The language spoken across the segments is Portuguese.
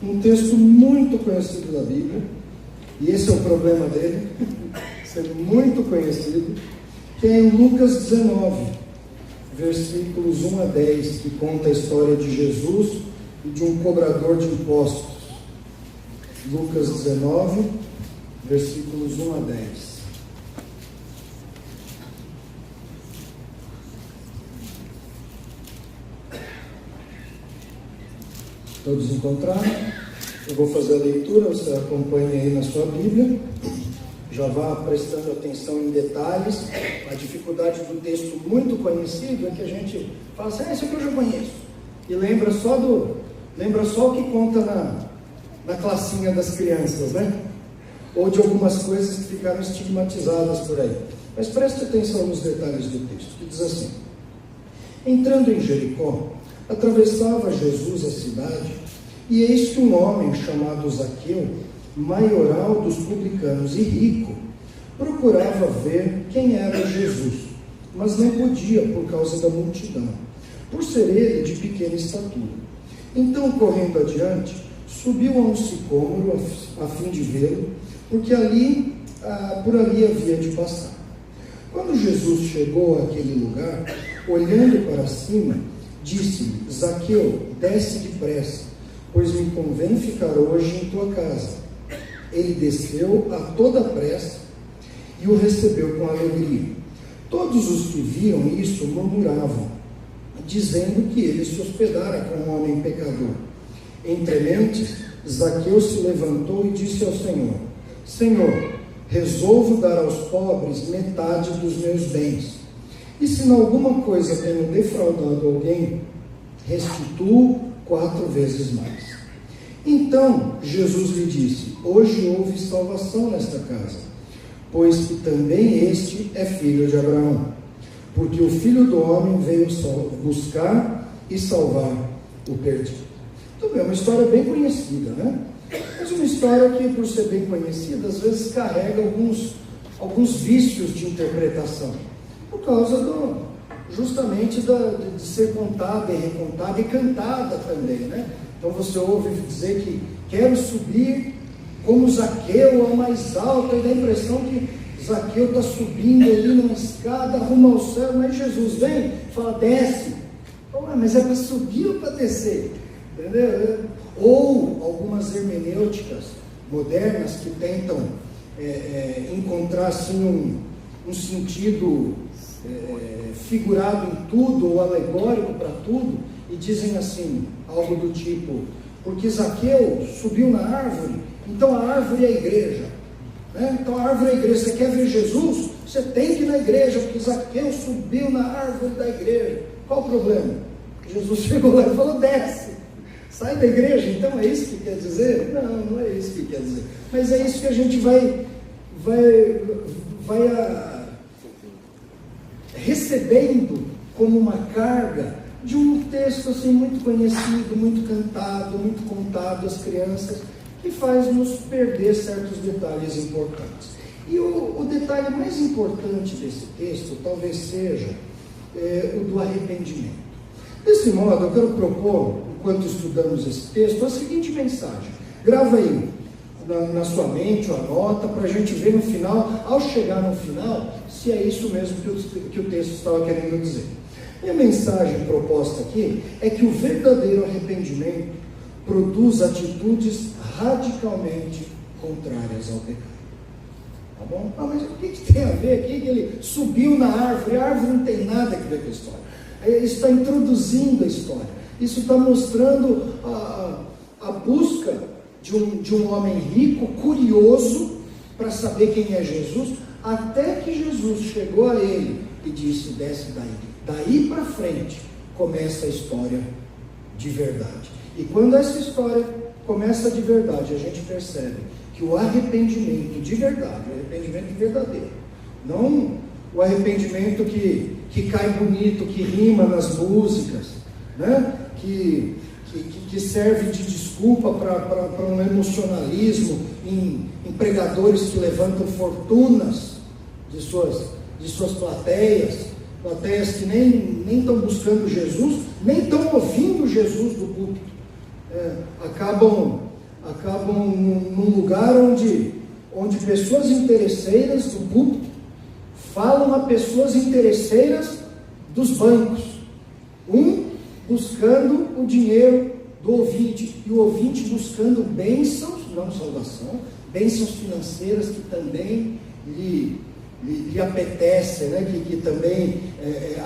um texto muito conhecido da Bíblia, e esse é o problema dele, ser muito conhecido, que é em Lucas 19, versículos 1 a 10, que conta a história de Jesus e de um cobrador de impostos. Lucas 19, versículos 1 a 10. Todos encontraram? Eu vou fazer a leitura, você acompanha aí na sua Bíblia. Já vá prestando atenção em detalhes. A dificuldade do texto muito conhecido é que a gente fala assim, esse aqui eu já conheço. E lembra só o que conta na classinha das crianças, né? Ou de algumas coisas que ficaram estigmatizadas por aí. Mas preste atenção nos detalhes do texto, que diz assim: entrando em Jericó, atravessava Jesus a cidade, e eis que um homem chamado Zaqueu, maioral dos publicanos e rico, procurava ver quem era Jesus, mas não podia por causa da multidão, por ser ele de pequena estatura. Então, correndo adiante, subiu a um sicômoro a fim de vê-lo, porque por ali havia de passar. Quando Jesus chegou àquele lugar, olhando para cima, disse-lhe: Zaqueu, desce depressa, pois me convém ficar hoje em tua casa. Ele desceu a toda pressa e o recebeu com alegria. Todos os que viam isso murmuravam, dizendo que ele se hospedara com um homem pecador. Entre mentes, Zaqueu se levantou e disse ao Senhor: Senhor, resolvo dar aos pobres metade dos meus bens. E se em alguma coisa tenho defraudado alguém, restituo 4 vezes mais. Então Jesus lhe disse: hoje houve salvação nesta casa, pois que também este é filho de Abraão, porque o Filho do Homem veio buscar e salvar o perdido. Então, é uma história bem conhecida, né? Mas uma história que, por ser bem conhecida, às vezes carrega alguns vícios de interpretação, por causa justamente de ser contada e recontada e cantada também, né? Então você ouve dizer que quero subir como Zaqueu ao mais alto, e dá a impressão que Zaqueu está subindo ali numa escada rumo ao céu, mas Jesus vem e fala: desce. Mas é para subir ou para descer? Entendeu? Ou algumas hermenêuticas modernas que tentam encontrar assim um sentido figurado em tudo, ou alegórico para tudo, e dizem assim, algo do tipo: porque Zaqueu subiu na árvore, então a árvore é a igreja, né? Então a árvore é a igreja. Você quer ver Jesus? Você tem que ir na igreja, porque Zaqueu subiu na árvore da igreja. Qual o problema? Jesus chegou lá e falou: desce, sai da igreja. Então é isso que quer dizer? Não é isso que quer dizer, mas é isso que a gente vai recebendo como uma carga de um texto assim muito conhecido, muito cantado, muito contado às crianças, que faz nos perder certos detalhes importantes. E o detalhe mais importante desse texto talvez seja o do arrependimento. Desse modo, eu quero propor, enquanto estudamos esse texto, a seguinte mensagem. Grava aí na sua mente, ou anota, para a gente ver no final, ao chegar no final, se é isso mesmo que o texto estava querendo dizer. E a mensagem proposta aqui é que o verdadeiro arrependimento produz atitudes radicalmente contrárias ao pecado. Tá bom? Mas o que tem a ver aqui que ele subiu na árvore? A árvore não tem nada a ver com a história. Isso está introduzindo a história. Isso está mostrando a busca de um homem rico, curioso, para saber quem é Jesus, até que Jesus chegou a ele e disse: desce daí. Daí para frente começa a história de verdade. E quando essa história começa de verdade, a gente percebe que o arrependimento de verdade, o arrependimento verdadeiro, não o arrependimento que cai bonito, que rima nas músicas, né? que serve de desculpa para um emocionalismo em pregadores que levantam fortunas de suas plateias que nem estão buscando Jesus, nem estão ouvindo Jesus do púlpito, acabam acabam num lugar onde pessoas interesseiras do público falam a pessoas interesseiras dos bancos. Buscando o dinheiro do ouvinte, e o ouvinte buscando bênçãos, não salvação, bênçãos financeiras que também lhe apetecem, né? que também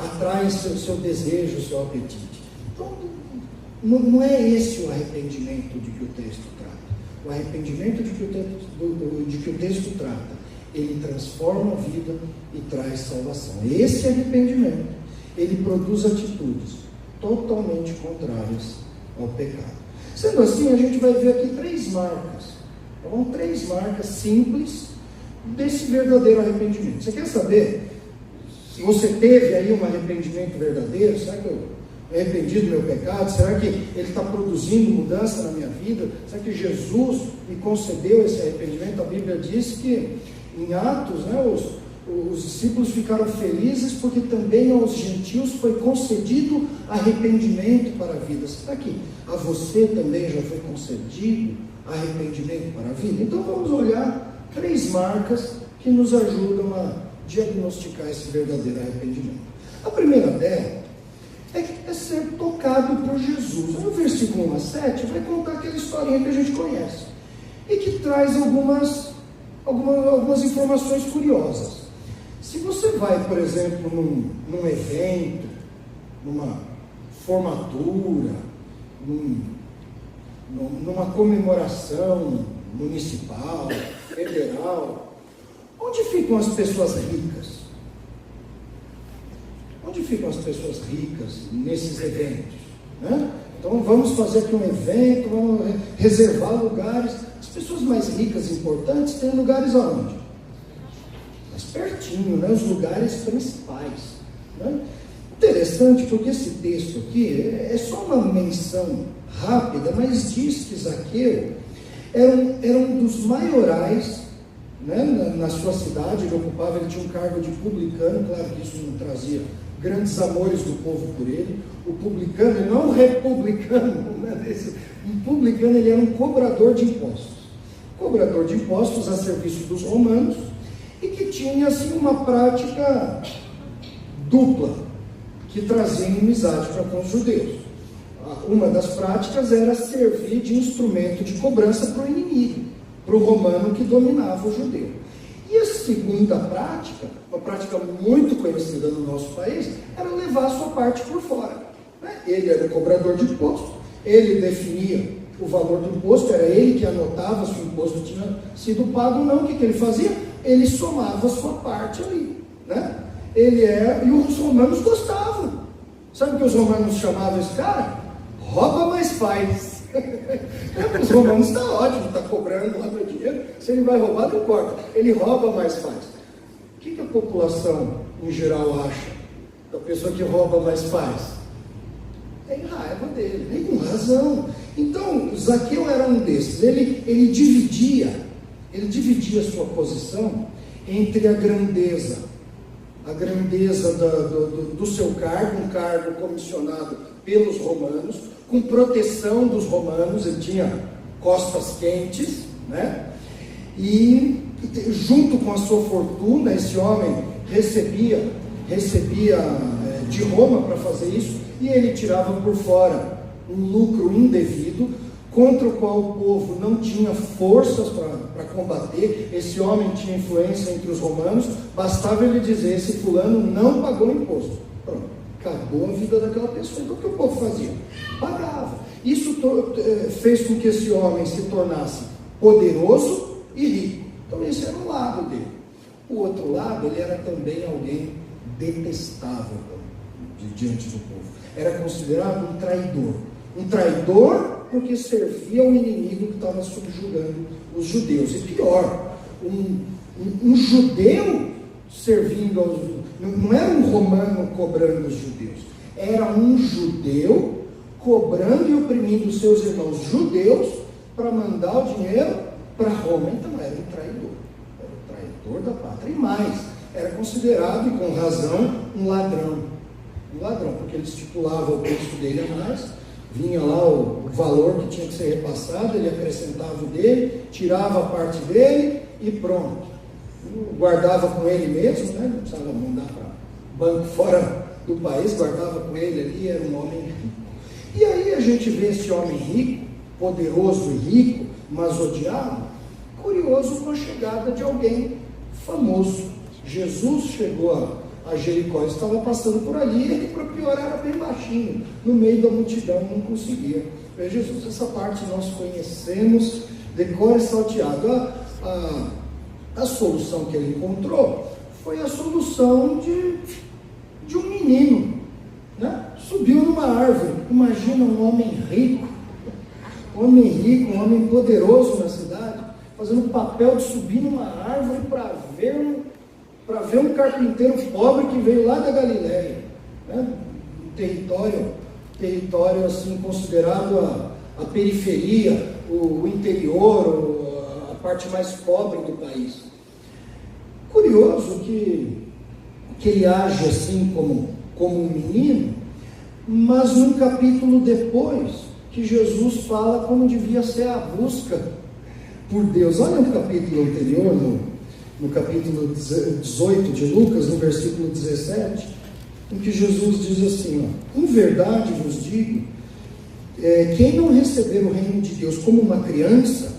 atraem seu desejo, seu apetite. Então, não é esse o arrependimento de que o texto trata. O arrependimento de que o texto trata, ele transforma a vida e traz salvação. Esse arrependimento, ele produz atitudes totalmente contrárias ao pecado. Sendo assim, a gente vai ver aqui 3 marcas. Então, 3 marcas simples desse verdadeiro arrependimento. Você quer saber se você teve aí um arrependimento verdadeiro? Será que eu arrependi do meu pecado? Será que ele está produzindo mudança na minha vida? Será que Jesus me concedeu esse arrependimento? A Bíblia diz que em Atos, né, os discípulos ficaram felizes porque também aos gentios foi concedido arrependimento para a vida. Será que a você também já foi concedido arrependimento para a vida? Então vamos olhar 3 marcas que nos ajudam a diagnosticar esse verdadeiro arrependimento. A primeira dela é ser tocado por Jesus. No versículo 1 a 7 vai contar aquela historinha que a gente conhece e que traz algumas informações curiosas. Se você vai, por exemplo, num evento, numa formatura, numa comemoração municipal, federal, onde ficam as pessoas ricas? Onde ficam as pessoas ricas nesses eventos? Né? Então vamos fazer aqui um evento, vamos reservar lugares. As pessoas mais ricas e importantes têm lugares aonde? Mais pertinho, né? Os lugares principais. Né? Interessante, porque esse texto aqui é só uma menção rápida, mas diz que Zaqueu era um dos maiorais, né, na sua cidade. Ele tinha um cargo de publicano. Claro que isso não trazia grandes amores do povo por ele. O publicano, e não o republicano, né? O publicano, ele era um cobrador de impostos. Cobrador de impostos a serviço dos romanos, e que tinha assim uma prática dupla, que trazia inimizade para com os judeus. Uma das práticas era servir de instrumento de cobrança para o inimigo, para o romano que dominava o judeu. E a segunda prática, uma prática muito conhecida no nosso país, era levar a sua parte por fora. Ele era o cobrador de imposto, ele definia o valor do imposto, era ele que anotava se o imposto tinha sido pago ou não. O que ele fazia? Ele somava a sua parte ali, né? E os romanos gostavam. Sabe o que os romanos chamavam esse cara? Rouba, mas faz. Os romanos está ótimo, está cobrando lá no dinheiro. Se ele vai roubar, não importa. Ele rouba, mas faz. O que a população em geral acha da pessoa que rouba, mas faz? Tem raiva dele, nem com razão. Então, Zaqueu era um desses. Ele dividia a sua posição entre a grandeza do seu cargo, um cargo comissionado pelos romanos, com proteção dos romanos. Ele tinha costas quentes, né? E junto com a sua fortuna, esse homem recebia de Roma para fazer isso, e ele tirava por fora um lucro indevido, contra o qual o povo não tinha forças para combater. Esse homem tinha influência entre os romanos, bastava ele dizer: esse fulano não pagou imposto. Pronto, acabou a vida daquela pessoa. Então o que o povo fazia? Pagava. Isso fez com que esse homem se tornasse poderoso e rico. Então esse era o lado dele. O outro lado, ele era também alguém detestável diante do povo. Era considerado um traidor. Um traidor porque servia ao inimigo que estava subjugando os judeus. E pior, um judeu servindo aos... Não era um romano cobrando os judeus. Era um judeu cobrando e oprimindo os seus irmãos judeus para mandar o dinheiro para Roma. Então era um traidor. Era o traidor da pátria. E mais, era considerado, e com razão, um ladrão. Um ladrão, porque ele estipulava o preço dele a mais. vinha lá o valor que tinha que ser repassado, ele acrescentava o dele, tirava a parte dele e pronto. Guardava com ele mesmo, né? Não precisava mandar para banco fora do país, guardava com ele ali, era um homem rico. E aí a gente vê esse homem rico, poderoso e rico, mas odiado, curioso com a chegada de alguém famoso. Jesus chegou a Jericó, estava passando por ali, e ele, para piorar, era bem baixinho, no meio da multidão, não conseguia ver Jesus. Essa parte nós conhecemos de cor e salteado. A solução que ele encontrou foi a solução de um menino, né? Subiu numa árvore. Imagina um homem rico, um homem poderoso na cidade, fazendo o papel de subir numa árvore para ver um carpinteiro pobre que veio lá da Galileia, né? Um território assim, considerado a periferia, o interior, a parte mais pobre do país. Curioso que ele age assim como um menino, mas num capítulo depois, que Jesus fala como devia ser a busca por Deus. Olha o capítulo anterior, no capítulo 18 de Lucas, no versículo 17, em que Jesus diz assim, ó: em verdade vos digo, quem não receber o reino de Deus como uma criança,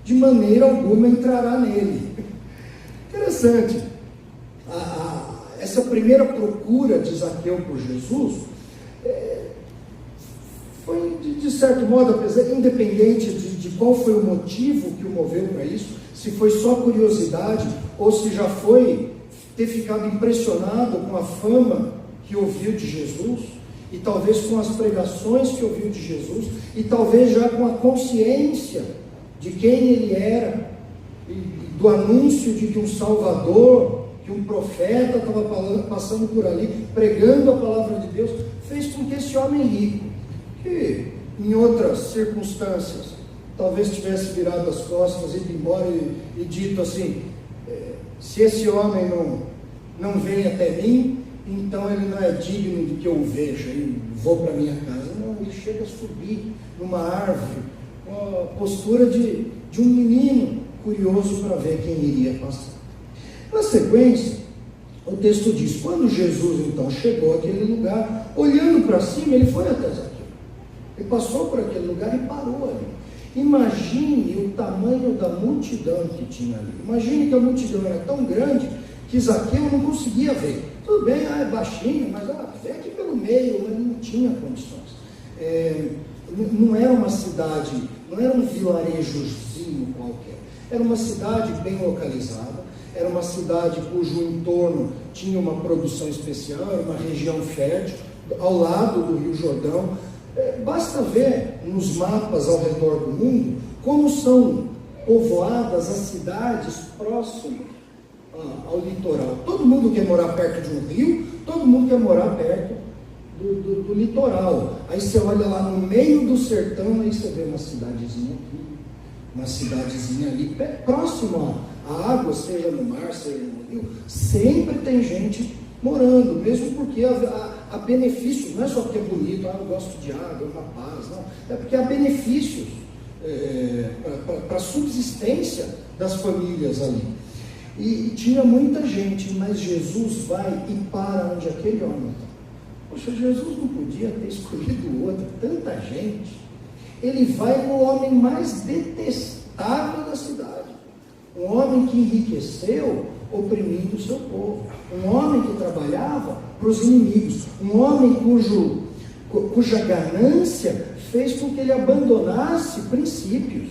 de maneira alguma entrará nele. Interessante. Essa primeira procura de Zaqueu por Jesus foi, de certo modo, independente de qual foi o motivo que o moveu para isso, se foi só curiosidade ou se já foi ter ficado impressionado com a fama que ouviu de Jesus, e talvez com as pregações que ouviu de Jesus, e talvez já com a consciência de quem ele era, e do anúncio de que um Salvador, que um profeta estava passando por ali, pregando a palavra de Deus, fez com que esse homem rico, que em outras circunstâncias talvez tivesse virado as costas, ido embora e dito assim, se esse homem não vem até mim, então ele não é digno de que eu o veja e vou para minha casa. Não, ele chega a subir numa árvore com a postura de um menino curioso para ver quem iria passar. Na sequência, o texto diz: quando Jesus então chegou àquele lugar, olhando para cima, ele foi até Zaqueu. Ele passou por aquele lugar e parou ali. Imagine o tamanho da multidão que tinha ali. Imagine que a multidão era tão grande que Zaqueu não conseguia ver. Tudo bem, é baixinho, mas vem aqui pelo meio, mas não tinha condições. Não era uma cidade, não era um vilarejozinho qualquer. Era uma cidade bem localizada, era uma cidade cujo entorno tinha uma produção especial, era uma região fértil, ao lado do Rio Jordão. Basta ver nos mapas ao redor do mundo como são povoadas as cidades próximas ao litoral. Todo mundo quer morar perto de um rio, todo mundo quer morar perto do litoral. Aí você olha lá no meio do sertão, aí você vê uma cidadezinha aqui, uma cidadezinha ali, próximo à água, seja no mar, seja no rio, sempre tem gente morando, mesmo porque há benefícios, não é só porque é bonito, eu gosto de água, é uma paz, não, é porque há benefícios para a subsistência das famílias ali. E tinha muita gente, mas Jesus vai e para onde aquele homem está. Poxa, Jesus não podia ter escolhido o outro, tanta gente. Ele vai no homem mais detestável da cidade, um homem que enriqueceu oprimindo o seu povo, um homem que trabalhava para os inimigos, um homem cuja ganância fez com que ele abandonasse princípios.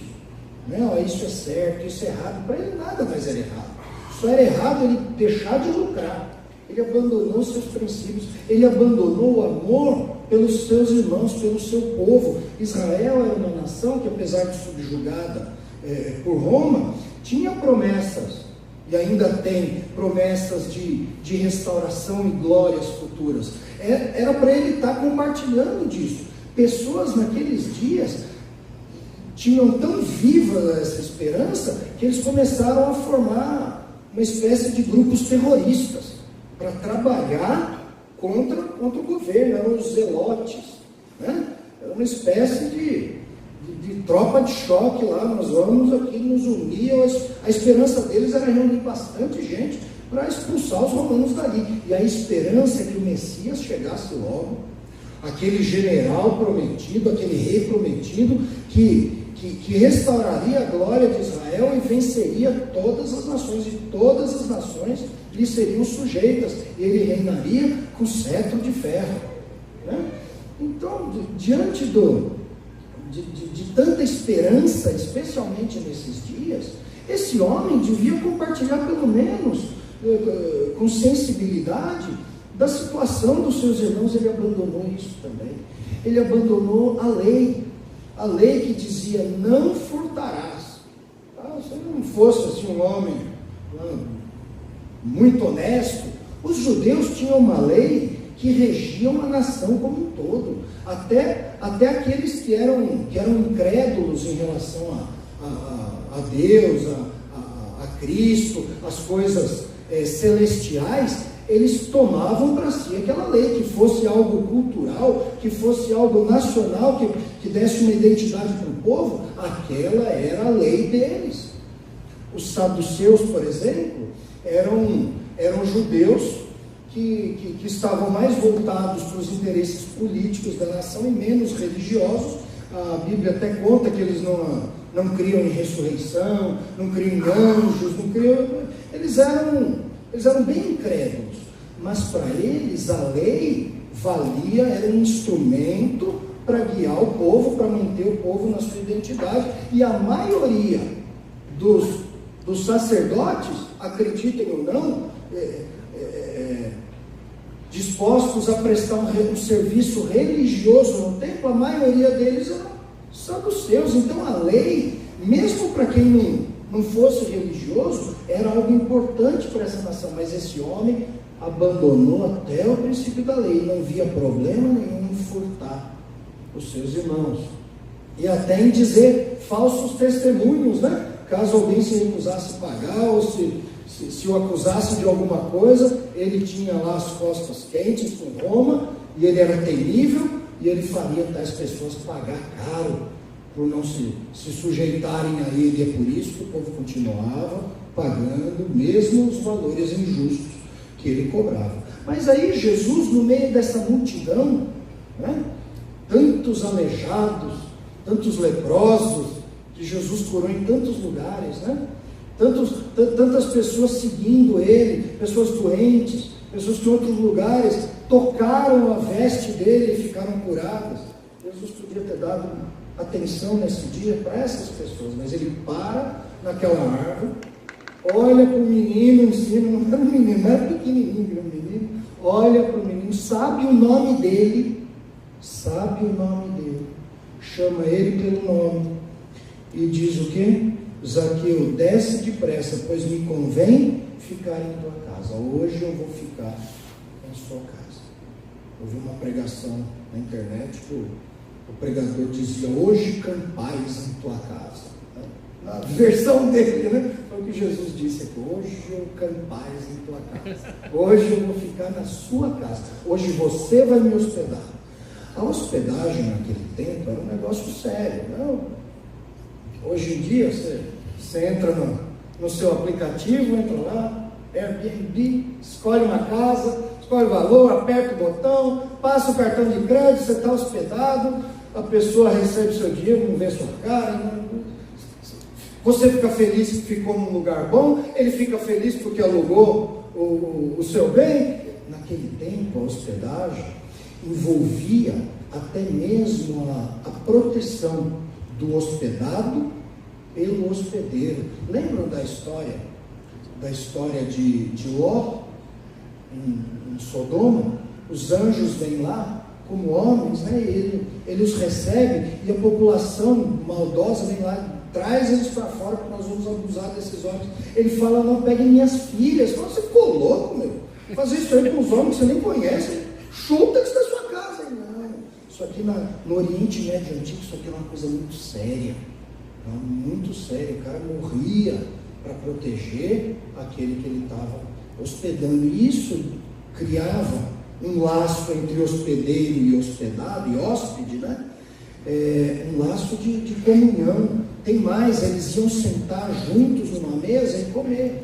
Não, isso é certo, isso é errado. Para ele nada mais era errado. Só era errado ele deixar de lucrar. Ele abandonou seus princípios, ele abandonou o amor pelos seus irmãos, pelo seu povo. Israel era uma nação que, apesar de subjugada por Roma, tinha promessas, e ainda tem promessas de restauração e glórias futuras. Era para ele estar compartilhando disso. Pessoas naqueles dias tinham tão viva essa esperança que eles começaram a formar uma espécie de grupos terroristas para trabalhar contra o governo. Eram os zelotes, né? Eram uma espécie de tropa de choque lá, nós vamos aqui nos unir. A esperança deles era reunir bastante gente para expulsar os romanos dali, e a esperança é que o Messias chegasse logo, aquele general prometido, aquele rei prometido, que restauraria a glória de Israel e venceria todas as nações, e todas as nações lhe seriam sujeitas, e ele reinaria com cetro de ferro, né? Então, diante de tanta esperança, especialmente nesses dias, esse homem devia compartilhar pelo menos com sensibilidade da situação dos seus irmãos. Ele abandonou isso também. Ele abandonou a lei que dizia: não furtarás. Se ele não fosse assim um homem muito honesto, os judeus tinham uma lei que regia uma nação como um todo, até aqueles que eram incrédulos em relação a Deus, a Cristo, as coisas celestiais. Eles tomavam para si aquela lei, que fosse algo cultural, que fosse algo nacional, que desse uma identidade para o povo. Aquela era a lei deles. Os saduceus, por exemplo, eram judeus que estavam mais voltados para os interesses políticos da nação e menos religiosos. A Bíblia até conta que eles não criam em ressurreição, não criam em anjos, não criam. Eles eram bem incrédulos, mas para eles a lei valia, era um instrumento para guiar o povo, para manter o povo na sua identidade. E a maioria dos sacerdotes, acreditem ou não, dispostos a prestar um serviço religioso no templo, a maioria deles eram saduceus. Então a lei, mesmo para quem não fosse religioso, era algo importante para essa nação. Mas esse homem abandonou até o princípio da lei, não via problema nenhum em furtar os seus irmãos, e até em dizer falsos testemunhos, né? Caso alguém se recusasse a pagar, ou se o acusasse de alguma coisa, ele tinha lá as costas quentes com Roma, e ele era temível, e ele faria tais pessoas pagar caro por não se sujeitarem a ele. E é por isso que o povo continuava pagando mesmo os valores injustos que ele cobrava. Mas aí Jesus, no meio dessa multidão, né, tantos aleijados, tantos leprosos, que Jesus curou em tantos lugares, né? Tantas pessoas seguindo ele, pessoas doentes, pessoas que em outros lugares tocaram a veste dele e ficaram curadas. Jesus podia ter dado atenção nesse dia para essas pessoas, mas ele para naquela árvore, olha para o menino, ensina, não era um menino, não era pequenininho, um menino, olha para o menino, sabe o nome dele, chama ele pelo nome, e diz o quê? Zaqueu, desce depressa, pois me convém ficar em tua casa. Hoje eu vou ficar em sua casa. Eu vi uma pregação na internet que o pregador dizia: hoje campais em tua casa. Na versão dele, né? Foi o que Jesus disse aqui: hoje eu campais em tua casa. Hoje eu vou ficar na sua casa. Hoje você vai me hospedar. A hospedagem naquele tempo era um negócio sério, não? Hoje em dia você entra no seu aplicativo, entra lá, Airbnb, escolhe uma casa, escolhe o valor, aperta o botão, passa o cartão de crédito, você está hospedado, a pessoa recebe seu dinheiro, não vê sua cara, você fica feliz que ficou num lugar bom, ele fica feliz porque alugou o seu bem. Naquele tempo a hospedagem envolvia até mesmo a proteção do hospedado pelo hospedeiro. Lembram da história de Ló em Sodoma? Os anjos vêm lá como homens, né? E ele os recebe, e a população maldosa vem lá, traz eles para fora, porque nós vamos abusar desses homens. Ele fala: não, peguem minhas filhas. Fala: você ficou louco, meu? Fazer isso aí com os homens que você nem conhece, chuta que está na sua casa. Não, isso aqui no Oriente Médio Antigo, isso aqui é uma coisa muito séria, muito séria. O cara morria para proteger aquele que ele estava hospedando, e isso criava um laço entre hospedeiro e hospedado, e hóspede, né? um laço de comunhão. Tem mais, eles iam sentar juntos numa mesa e comer.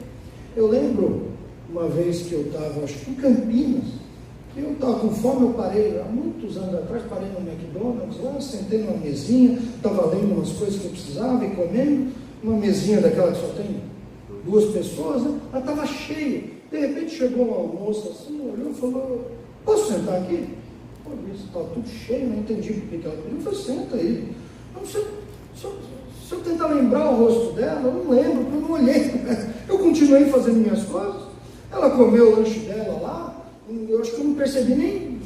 Eu lembro uma vez que eu estava, acho que em Campinas, que eu estava com fome, eu parei, há muitos anos atrás, parei no McDonald's, lá, sentei numa mesinha, estava lendo umas coisas que eu precisava e comendo, uma mesinha daquela que só tem 2 pessoas, né? Ela estava cheia. De repente chegou uma moça assim, olhou e falou: posso sentar aqui? Pô, isso estava tudo cheio, não entendi por que ela pediu. Eu falei: senta aí. Se eu tentar lembrar o rosto dela, eu não lembro, porque eu não olhei. Eu continuei fazendo minhas coisas. Ela comeu o lanche dela lá. Eu acho que eu não percebi nem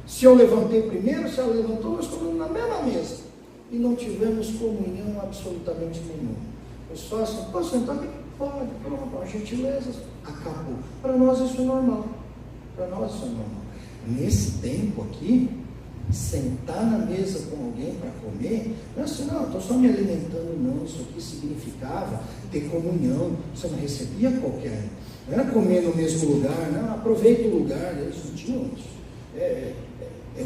se eu levantei primeiro, se ela levantou, nós comemos na mesma mesa. E não tivemos comunhão absolutamente nenhuma. Eu só assim: posso sentar aqui? Pode, pronto, a gentileza, acabou. Para nós isso é normal. Para nós isso é normal. Nesse tempo aqui, sentar na mesa com alguém para comer, não é assim: não, estou só me alimentando, não. Isso aqui significava ter comunhão. Você não recebia qualquer um. Não era comer no mesmo lugar, não, aproveita o lugar. Eles não tinham isso. É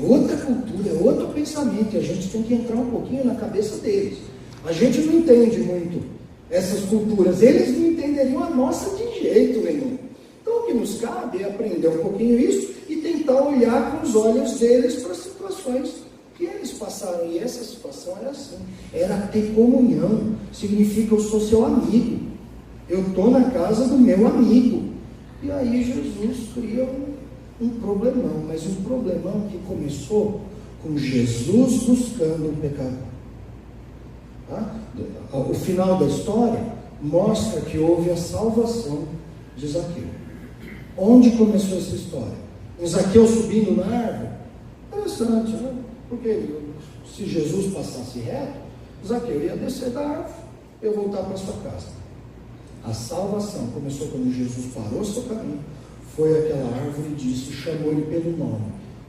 outra cultura, é outro pensamento, e a gente tem que entrar um pouquinho na cabeça deles. A gente não entende muito essas culturas, eles não entenderiam a nossa de jeito nenhum. Então o que nos cabe é aprender um pouquinho isso e tentar olhar com os olhos deles para as situações que eles passaram. E essa situação era assim, era ter comunhão. Significa: eu sou seu amigo, eu estou na casa do meu amigo. E aí Jesus cria um problemão, mas um problemão que começou com Jesus buscando o pecador. Tá? O final da história mostra que houve a salvação de Zaqueu. Onde começou essa história? Em Zaqueu subindo na árvore? Interessante, né? Porque se Jesus passasse reto, Zaqueu ia descer da árvore e voltar para sua casa. A salvação começou quando Jesus parou seu caminho, foi àquela árvore e disse, chamou ele pelo nome: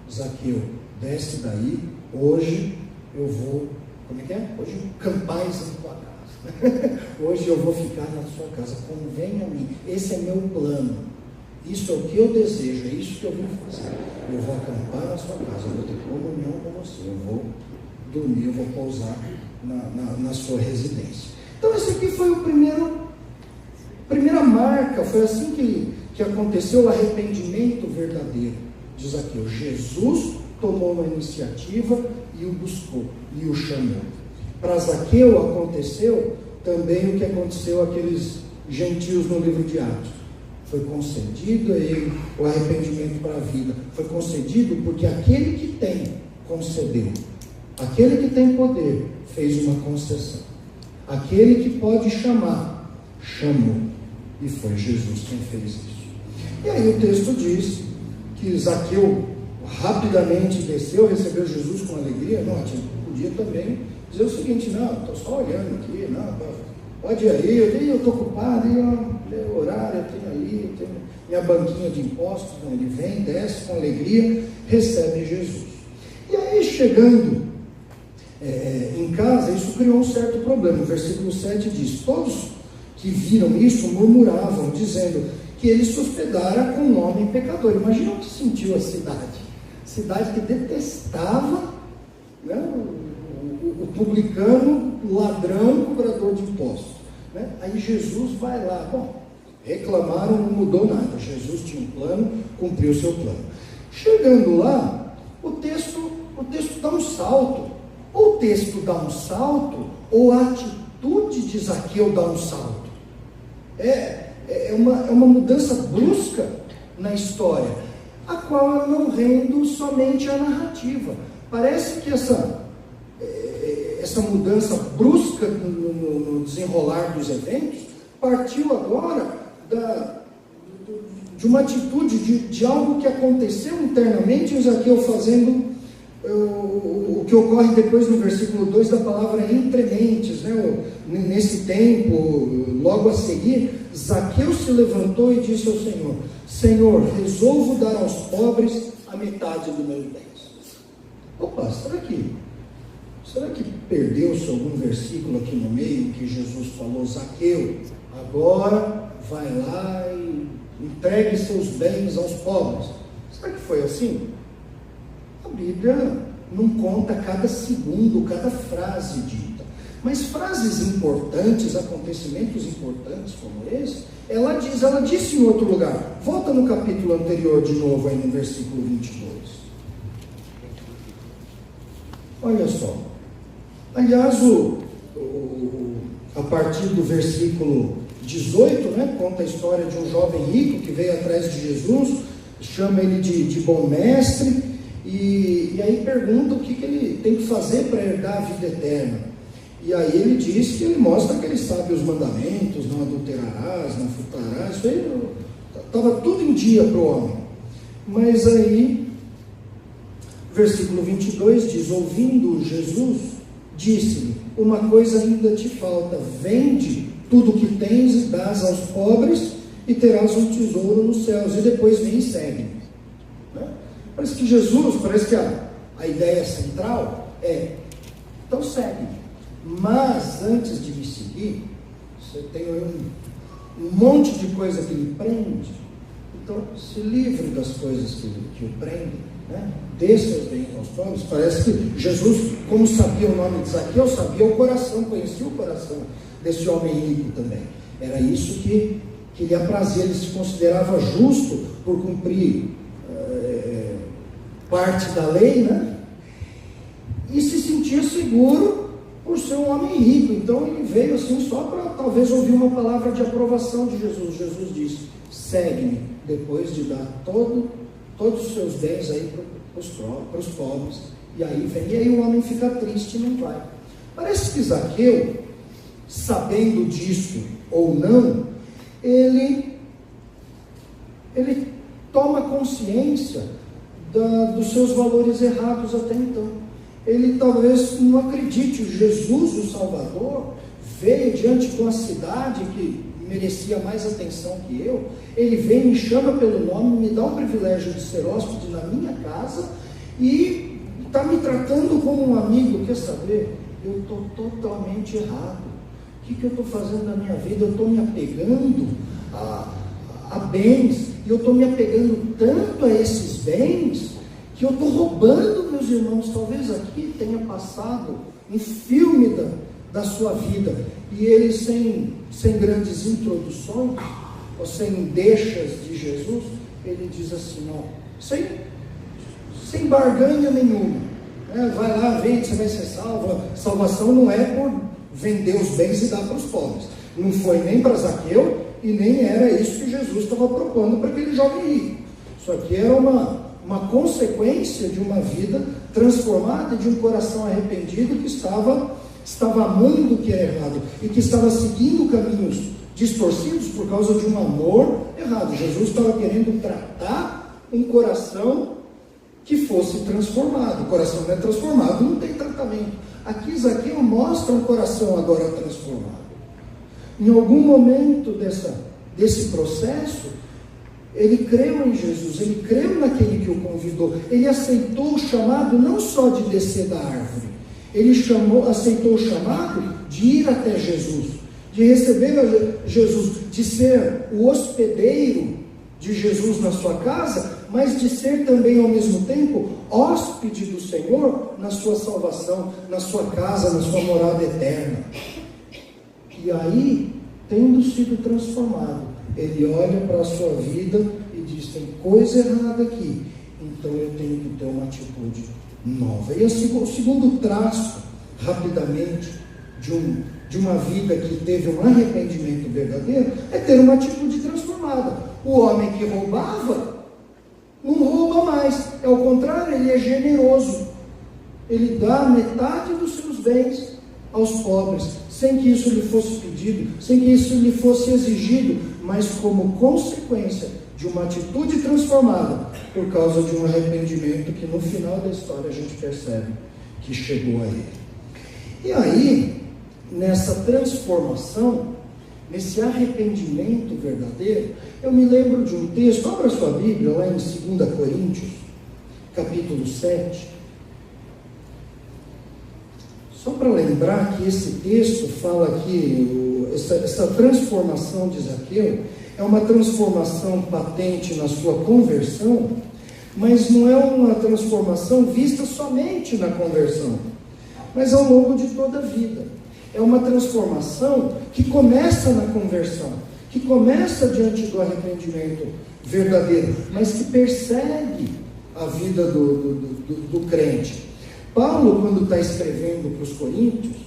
Zaqueu, desce daí, hoje eu vou, como é que é? Hoje campais em tua casa. Hoje eu vou ficar na sua casa, convém a mim, esse é meu plano, isso é o que eu desejo, é isso que eu vou fazer. Eu vou acampar na sua casa, eu vou ter comunhão com você, eu vou dormir, eu vou pousar na sua residência. Então esse aqui foi primeira marca, foi assim que aconteceu o arrependimento verdadeiro de Zaqueu. Jesus tomou uma iniciativa e o buscou, e o chamou. Para Zaqueu aconteceu também o que aconteceu àqueles gentios no livro de Atos. Foi concedido a ele o arrependimento para a vida. Foi concedido porque aquele que tem, concedeu. Aquele que tem poder, fez uma concessão. Aquele que pode chamar, chamou. E foi Jesus quem fez isso. E aí o texto diz que Zaqueu rapidamente desceu, recebeu Jesus com alegria. Não, podia também dizer o seguinte: não, estou só olhando aqui, não, pode ir aí, eu estou ocupado, o horário eu tenho ali, eu tenho minha banquinha de impostos. Não, ele vem, desce com alegria, recebe Jesus. E aí, chegando em casa, isso criou um certo problema. O versículo 7 diz: todos que viram isso murmuravam, dizendo que ele se hospedara com um homem pecador. Imagina o que sentiu a cidade que detestava, né, o publicano, ladrão, cobrador de impostos, né? Aí Jesus vai lá. Bom, reclamaram, não mudou nada. Jesus tinha um plano, cumpriu o seu plano. Chegando lá, o texto dá um salto. Ou o texto dá um salto, ou a atitude de Zaqueu dá um salto. É uma mudança brusca na história, a qual eu não rendo somente a narrativa. Parece que essa mudança brusca no desenrolar dos eventos partiu agora de uma atitude, de algo que aconteceu internamente em Zaqueu, fazendo o que ocorre depois no versículo 2 da palavra entre mentes, né? Nesse tempo, logo a seguir, Zaqueu se levantou e disse ao Senhor: Senhor, resolvo dar aos pobres a metade dos meus bens. Opa, será que perdeu-se algum versículo aqui no meio que Jesus falou: Zaqueu, agora vai lá e entregue seus bens aos pobres? Será que foi assim? A Bíblia não conta cada segundo, cada frase dita. Mas frases importantes, acontecimentos importantes como esse, ela disse em outro lugar. Volta no capítulo anterior de novo, aí no versículo 22. Olha só. Aliás, a partir do versículo 18, né, conta a história de um jovem rico que veio atrás de Jesus, chama ele de bom mestre, e aí pergunta o que ele tem que fazer para herdar a vida eterna. E aí ele diz que ele mostra que ele sabe os mandamentos: não adulterarás, não furtarás. Isso aí estava tudo em dia para o homem. Mas aí, versículo 22 diz: ouvindo Jesus, disse-lhe: uma coisa ainda te falta, vende tudo o que tens e dás aos pobres, e terás um tesouro nos céus, e depois vem e segue. Né? Parece que Jesus, parece que a ideia central é: então segue. Mas antes de me seguir, você tem um monte de coisa que lhe prende, então se livre das coisas que o prendem, né? Dê seus bens aos pobres. Parece que Jesus, como sabia o nome de Zaqueu, sabia o coração, conhecia o coração desse homem rico também. Era isso que lhe aprazia. Ele se considerava justo por cumprir parte da lei, né? E se sentia seguro por ser um homem rico. Então ele veio assim só para talvez ouvir uma palavra de aprovação de Jesus. Jesus disse: segue-me, depois de dar todos os seus bens aí para os pobres. E aí o homem fica triste e não vai. Parece que Zaqueu, sabendo disso ou não, ele toma consciência dos seus valores errados até então. Ele talvez não acredite. Jesus, o Salvador, veio diante de uma cidade que merecia mais atenção que eu. Ele vem, me chama pelo nome, me dá o privilégio de ser hóspede na minha casa e está me tratando como um amigo. Quer saber? Eu estou totalmente errado. O que eu estou fazendo na minha vida? Eu estou me apegando a bens, e eu estou me apegando tanto a esses bens que eu estou roubando meus irmãos. Talvez aqui tenha passado um filme da sua vida, e ele sem grandes introduções, ou sem deixas de Jesus, ele diz assim: ó, sem barganha nenhuma, né? Vai lá, vende, você vai ser salvo. Salvação não é por vender os bens e dar para os pobres. Não foi nem para Zaqueu, e nem era isso que Jesus estava propondo para aquele jovem rico. Isso aqui era uma consequência de uma vida transformada, de um coração arrependido que estava amando o que era errado e que estava seguindo caminhos distorcidos por causa de um amor errado. Jesus estava querendo tratar um coração que fosse transformado. O coração não é transformado, não tem tratamento. Aqui Zaqueu mostra um coração agora transformado. Em algum momento desse processo, ele creu em Jesus, ele creu naquele que o convidou, ele aceitou o chamado não só de descer da árvore, ele aceitou o chamado de ir até Jesus, de receber Jesus, de ser o hospedeiro de Jesus na sua casa, mas de ser também ao mesmo tempo hóspede do Senhor na sua salvação, na sua casa, na sua morada eterna. E aí, tendo sido transformado, ele olha para a sua vida e diz: tem coisa errada aqui, então eu tenho que ter uma atitude nova. E o segundo traço, rapidamente, de uma vida que teve um arrependimento verdadeiro, é ter uma atitude transformada. O homem que roubava, não rouba mais, é o contrário, ele é generoso, ele dá metade dos seus bens aos pobres, sem que isso lhe fosse pedido, sem que isso lhe fosse exigido, mas como consequência de uma atitude transformada, por causa de um arrependimento que no final da história a gente percebe que chegou a ele. E aí, nessa transformação, nesse arrependimento verdadeiro, eu me lembro de um texto. Abra sua Bíblia lá em 2 Coríntios, capítulo 7. Só para lembrar que esse texto fala que essa transformação de Zaqueu é uma transformação patente na sua conversão, Mas não é uma transformação vista somente na conversão, mas ao longo de toda a vida. É uma transformação que começa na conversão, que começa diante do arrependimento verdadeiro, mas que persegue a vida do crente. Paulo, quando está escrevendo para os Coríntios,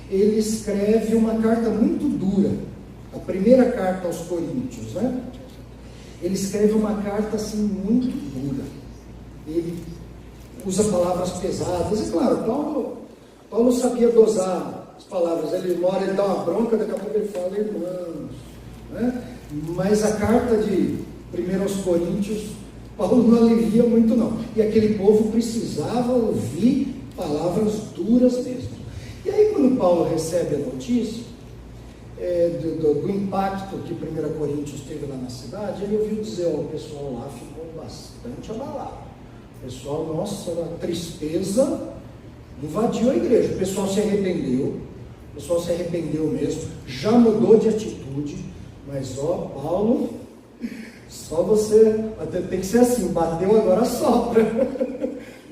ele escreve uma carta muito dura, a primeira carta aos Coríntios, né? Ele escreve uma carta assim muito dura, ele usa palavras pesadas, e claro, Paulo sabia dosar as palavras, ele dá uma bronca, daqui a pouco ele fala irmãos, né? Mas a carta de 1 aos Coríntios, Paulo não alivia muito não, e aquele povo precisava ouvir palavras duras mesmo. E aí quando Paulo recebe a notícia do impacto que 1 Coríntios teve lá na cidade, ele ouviu dizer, o pessoal lá ficou bastante abalado, o pessoal, nossa, a tristeza invadiu a igreja, o pessoal se arrependeu mesmo, já mudou de atitude, mas Paulo, só você, até tem que ser assim, bateu agora sopra,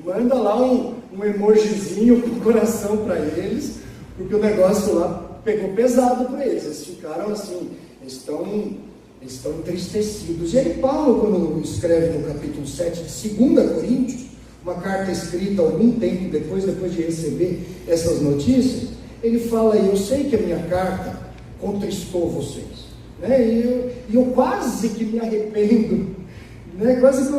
manda lá um emojizinho com o coração para eles, porque o negócio lá pegou pesado para eles, eles ficaram assim, estão entristecidos. E aí Paulo, quando escreve no capítulo 7 de 2 Coríntios, uma carta escrita algum tempo depois de receber essas notícias, ele fala aí, eu sei que a minha carta contristou vocês, né? E eu quase que me arrependo, né? Quase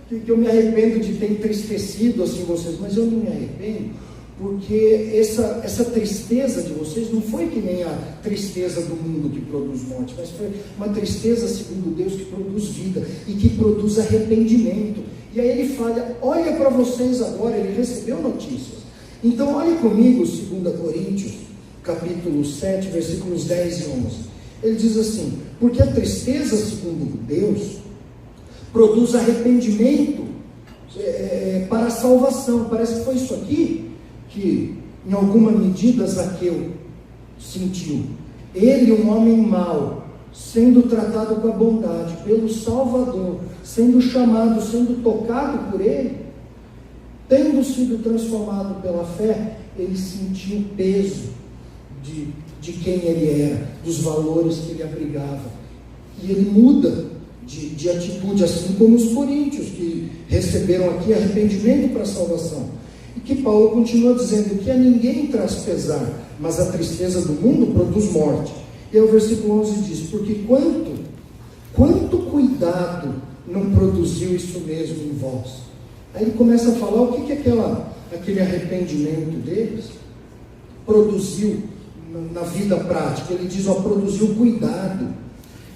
que eu me arrependo de ter entristecido assim vocês, mas eu não me arrependo, porque essa tristeza de vocês não foi que nem a tristeza do mundo que produz morte, mas foi uma tristeza segundo Deus que produz vida e que produz arrependimento. E aí ele fala, olha para vocês agora, ele recebeu notícias. Então olhe comigo 2 Coríntios, capítulo 7, versículos 10 e 11. Ele diz assim, porque a tristeza segundo Deus produz arrependimento para a salvação. Parece que foi isso aqui que em alguma medida Zaqueu sentiu. Ele, um homem mau, sendo tratado com a bondade pelo Salvador, sendo chamado, sendo tocado por ele, tendo sido transformado pela fé, ele sentiu o peso de quem ele era, dos valores que ele abrigava, e ele muda de atitude, assim como os coríntios que receberam aqui arrependimento para a salvação. E que Paulo continua dizendo que a ninguém traz pesar, mas a tristeza do mundo produz morte. E aí o versículo 11 diz, porque quanto cuidado não produziu isso mesmo em vós? Aí ele começa a falar o que aquele arrependimento deles produziu na vida prática. Ele diz, produziu cuidado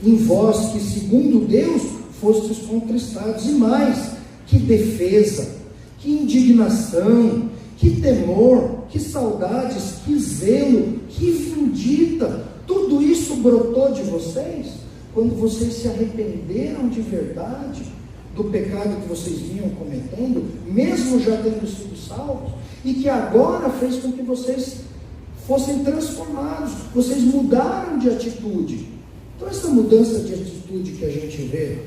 em vós, que segundo Deus fostes contristados, e mais, que defesa, que indignação, que temor, que saudades, que zelo, que vindita, tudo isso brotou de vocês, quando vocês se arrependeram de verdade, do pecado que vocês vinham cometendo, mesmo já tendo sido salvos, e que agora fez com que vocês fossem transformados, vocês mudaram de atitude. Então essa mudança de atitude que a gente vê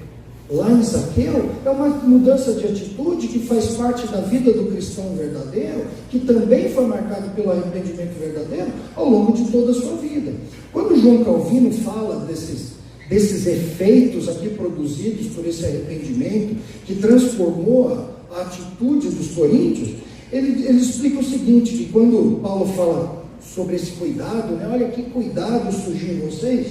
lá em Zaqueu, é uma mudança de atitude que faz parte da vida do cristão verdadeiro, que também foi marcado pelo arrependimento verdadeiro ao longo de toda a sua vida. Quando João Calvino fala desses efeitos aqui produzidos por esse arrependimento, que transformou a atitude dos coríntios, ele explica o seguinte, que quando Paulo fala sobre esse cuidado, né, olha que cuidado surgiu em vocês,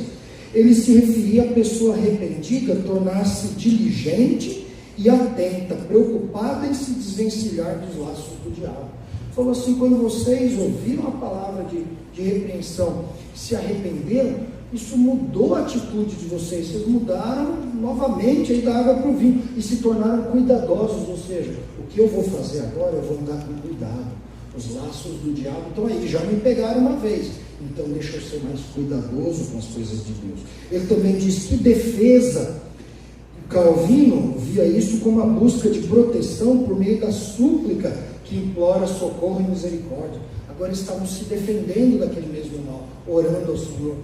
ele se referia à pessoa arrependida tornar-se diligente e atenta, preocupada em se desvencilhar dos laços do diabo. Falou assim, quando vocês ouviram a palavra de repreensão, se arrependeram, isso mudou a atitude de vocês, vocês mudaram novamente aí da água para o vinho, e se tornaram cuidadosos, ou seja, o que eu vou fazer agora, eu vou andar com cuidado, os laços do diabo estão aí, já me pegaram uma vez, então deixa eu ser mais cuidadoso com as coisas de Deus. Ele também diz que defesa, Calvino via isso como a busca de proteção por meio da súplica que implora socorro e misericórdia. Agora estavam se defendendo daquele mesmo mal, orando ao Senhor,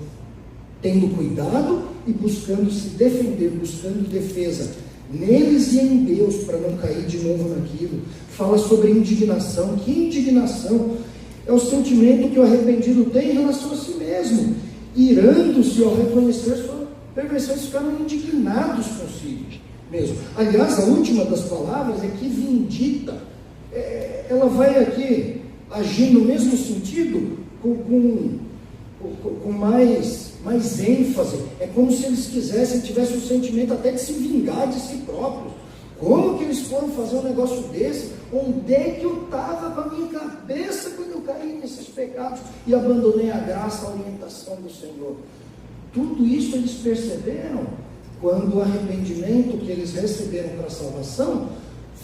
tendo cuidado e buscando se defender, buscando defesa neles e em Deus, para não cair de novo naquilo. Fala sobre indignação. Que indignação? É o sentimento que o arrependido tem em relação a si mesmo. Irando-se ao reconhecer sua perversão, eles ficaram indignados consigo mesmo. Aliás, a última das palavras é que vindita. Ela vai aqui agir no mesmo sentido, com mais ênfase. É como se eles tivessem o sentimento até de se vingar de si próprios. Como que eles foram fazer um negócio desse? Onde é que eu estava com a minha cabeça quando eu caí nesses pecados e abandonei a graça, a orientação do Senhor? Tudo isso eles perceberam quando o arrependimento que eles receberam para a salvação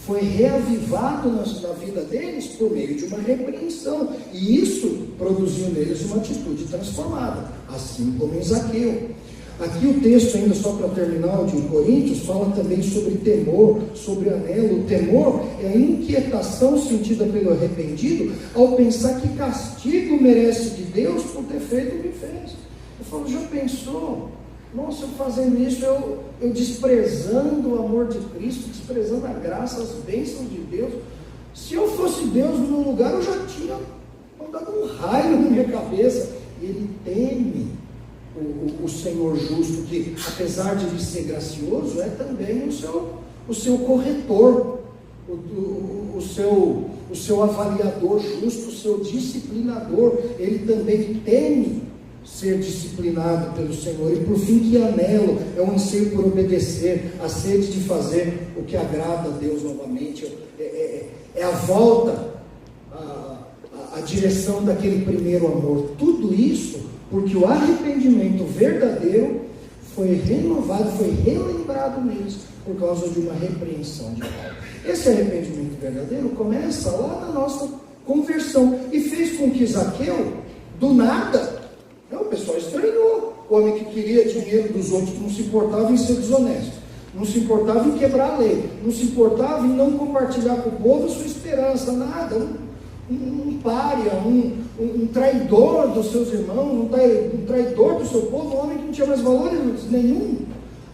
foi reavivado na vida deles por meio de uma repreensão. E isso produziu neles uma atitude transformada, assim como em Zaqueu. Aqui o texto, ainda só para terminar, o de Coríntios, fala também sobre temor, sobre anelo. O temor é a inquietação sentida pelo arrependido ao pensar que castigo merece de Deus por ter feito o que fez. Eu falo, já pensou? Nossa, eu fazendo isso, eu desprezando o amor de Cristo, desprezando a graça, as bênçãos de Deus. Se eu fosse Deus no meu lugar, eu já tinha mandado um raio na minha cabeça. Ele teme o Senhor justo, que apesar de ele ser gracioso, é também o seu corretor, o seu avaliador justo, o seu disciplinador. Ele também teme ser disciplinado pelo Senhor. E por fim, que anelo é o anseio por obedecer, a sede de fazer o que agrada a Deus novamente, é a volta à direção daquele primeiro amor. Tudo isso porque o arrependimento verdadeiro foi renovado, foi relembrado neles por causa de uma repreensão de Paulo. Esse arrependimento verdadeiro começa lá na nossa conversão e fez com que Zaqueu, do nada, o pessoal estranhou. O homem que queria dinheiro dos outros não se importava em ser desonesto, não se importava em quebrar a lei, não se importava em não compartilhar com o povo a sua esperança, nada. Um pária, um traidor dos seus irmãos, um traidor do seu povo, um homem que não tinha mais valor nenhum,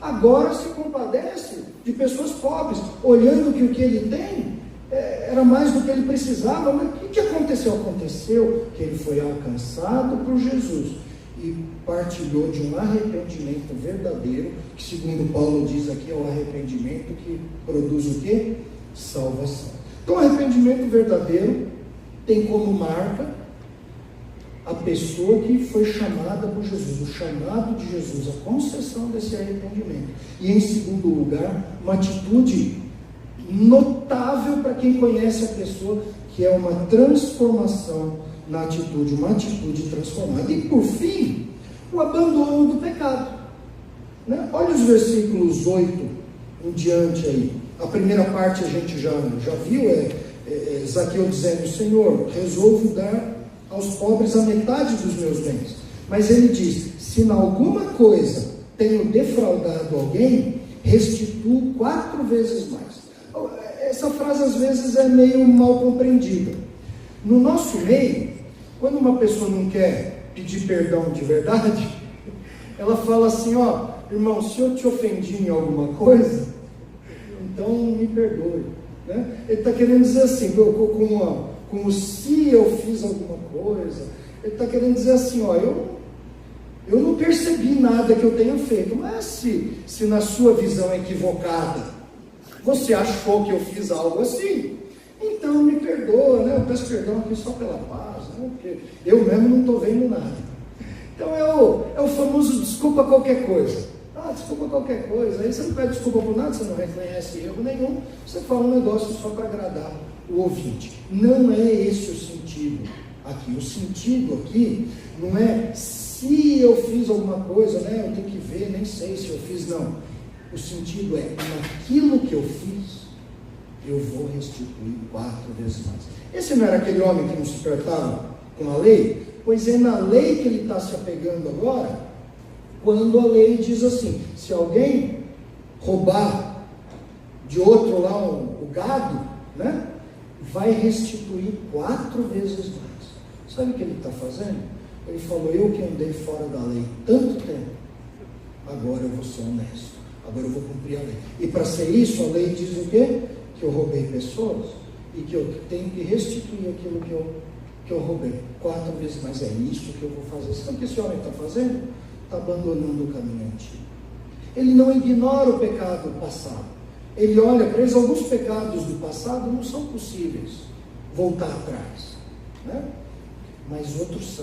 agora se compadece de pessoas pobres, olhando que o que ele tem era mais do que ele precisava. Mas o que aconteceu? Aconteceu que ele foi alcançado por Jesus e partilhou de um arrependimento verdadeiro, que segundo Paulo diz aqui, é o arrependimento que produz o quê? Salvação. Então o arrependimento verdadeiro tem como marca a pessoa que foi chamada por Jesus, o chamado de Jesus, a concessão desse arrependimento. E em segundo lugar, uma atitude notável para quem conhece a pessoa, que é uma transformação na atitude, uma atitude transformada. E por fim, o abandono do pecado. Olha os versículos 8 em diante aí. A primeira parte a gente já viu, Zaqueu dizendo: Senhor, resolvo dar aos pobres a metade dos meus bens. Mas ele diz: se em alguma coisa tenho defraudado alguém, restituo 4 vezes mais. Essa frase às vezes é meio mal compreendida. No nosso meio, quando uma pessoa não quer pedir perdão de verdade, ela fala assim: irmão, se eu te ofendi em alguma coisa, então me perdoe. Ele está querendo dizer assim, como se eu fiz alguma coisa, ele está querendo dizer assim: eu não percebi nada que eu tenha feito, mas se na sua visão equivocada você achou que eu fiz algo assim, então me perdoa, eu peço perdão aqui só pela paz, porque eu mesmo não estou vendo nada. Então é o famoso desculpa qualquer coisa. Desculpa qualquer coisa. Aí você não pede desculpa por nada, você não reconhece erro nenhum, você fala um negócio só para agradar o ouvinte. Não é esse o sentido aqui. O sentido aqui não é se eu fiz alguma coisa, eu tenho que ver, nem sei se eu fiz, não. O sentido é, naquilo que eu fiz, eu vou restituir 4 vezes mais. Esse não era aquele homem que não se importava com a lei? Pois é na lei que ele está se apegando agora, quando a lei diz assim: se alguém roubar de outro lá o gado, vai restituir 4 vezes mais. Sabe o que ele está fazendo? Ele falou: eu que andei fora da lei tanto tempo, agora eu vou ser honesto. Agora eu vou cumprir a lei. E para ser isso, a lei diz o quê? Que eu roubei pessoas e que eu tenho que restituir aquilo que eu roubei 4 vezes mais. É isso que eu vou fazer. Sabe o que esse homem está fazendo? Está abandonando o caminho antigo. Ele não ignora o pecado passado. Ele olha para eles, alguns pecados do passado não são possíveis voltar atrás, né? Mas outros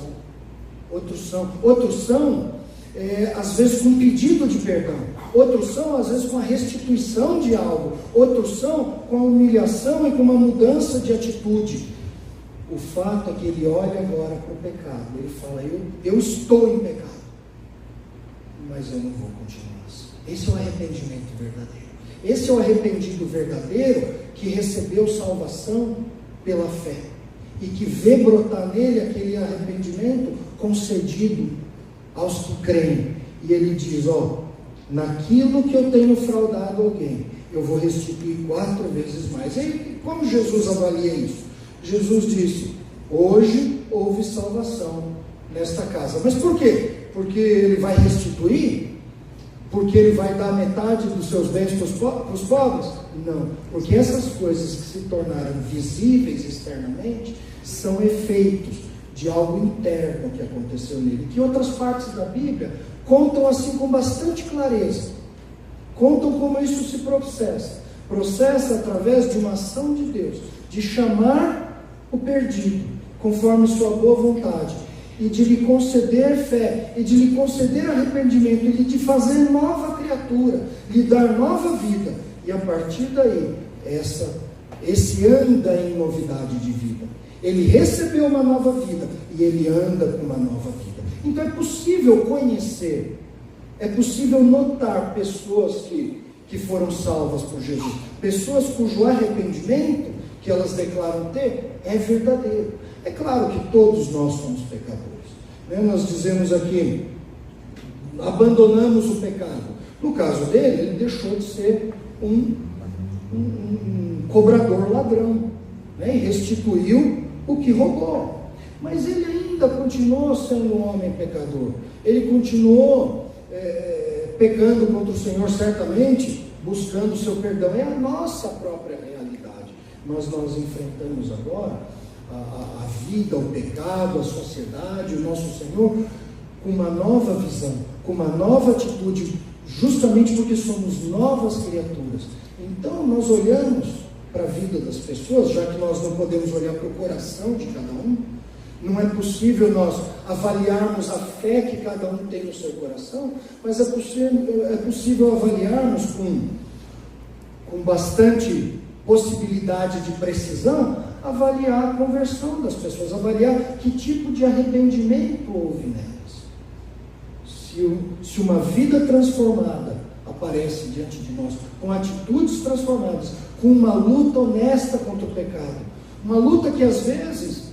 são, às vezes com pedido de perdão, outros são às vezes com a restituição de algo, outros são com a humilhação e com uma mudança de atitude. O fato é que ele olha agora para o pecado, ele fala, eu estou em pecado, mas eu não vou continuar assim. Esse é o arrependimento verdadeiro. Esse é o arrependido verdadeiro que recebeu salvação pela fé e que vê brotar nele aquele arrependimento concedido aos que creem. E ele diz, naquilo que eu tenho fraudado alguém, eu vou restituir 4 vezes mais. E como Jesus avalia isso? Jesus disse, hoje houve salvação nesta casa. Mas por quê? Porque ele vai restituir? Porque ele vai dar metade dos seus bens para os pobres? Não, porque essas coisas que se tornaram visíveis externamente são efeitos de algo interno que aconteceu nele, que outras partes da Bíblia contam assim com bastante clareza, contam como isso se processa através de uma ação de Deus, de chamar o perdido, conforme sua boa vontade, e de lhe conceder fé, e de lhe conceder arrependimento, e de te fazer nova criatura, lhe dar nova vida, e a partir daí, esse anda em novidade de vida. Ele recebeu uma nova vida, e ele anda com uma nova vida. Então é possível conhecer, é possível notar pessoas que foram salvas por Jesus, pessoas cujo arrependimento, que elas declaram ter, é verdadeiro. É claro que todos nós somos pecadores, né? Nós dizemos aqui, abandonamos o pecado. No caso dele, ele deixou de ser um cobrador ladrão, né? E restituiu o que roubou. Mas ele ainda continuou sendo um homem pecador. Ele continuou pecando contra o Senhor, certamente, buscando o seu perdão. É a nossa própria realidade. Mas nós enfrentamos agora a vida, o pecado, a sociedade, o nosso Senhor, com uma nova visão, com uma nova atitude, justamente porque somos novas criaturas. Então nós olhamos para a vida das pessoas, já que nós não podemos olhar para o coração de cada um, não é possível nós avaliarmos a fé que cada um tem no seu coração, mas é possível avaliarmos com bastante possibilidade de precisão, avaliar a conversão das pessoas, avaliar que tipo de arrependimento houve nelas. Se uma vida transformada aparece diante de nós, com atitudes transformadas, com uma luta honesta contra o pecado, uma luta que às vezes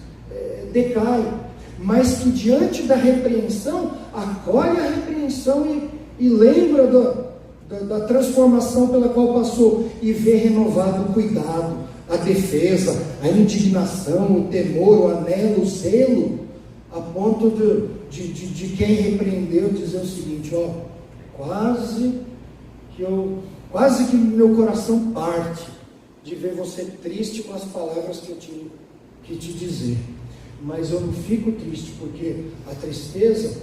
decai, mas que diante da repreensão, acolhe a repreensão e lembra da transformação pela qual passou, e vê renovado o cuidado, a defesa, a indignação, o temor, o anelo, o zelo, a ponto de quem repreendeu dizer o seguinte, quase que meu coração parte de ver você triste com as palavras que eu tinha que te dizer, mas eu não fico triste, porque a tristeza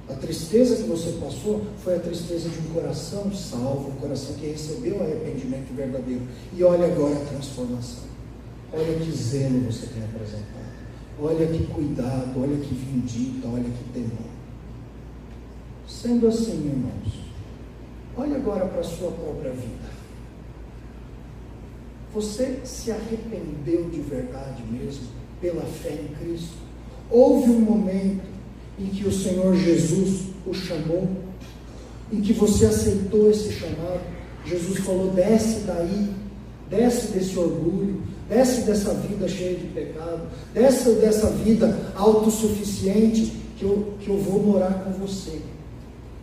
que você passou foi a tristeza de um coração salvo, um coração que recebeu o arrependimento verdadeiro. E olha agora a transformação. Olha que zelo você tem apresentado. Olha que cuidado, olha que vindita, olha que temor. Sendo assim, irmãos, olha agora para a sua própria vida. Você se arrependeu de verdade mesmo, pela fé em Cristo? Houve um momento em que o Senhor Jesus o chamou, em que você aceitou esse chamado? Jesus falou, desce daí, desce desse orgulho, desce dessa vida cheia de pecado, desce dessa vida autossuficiente, que eu vou morar com você,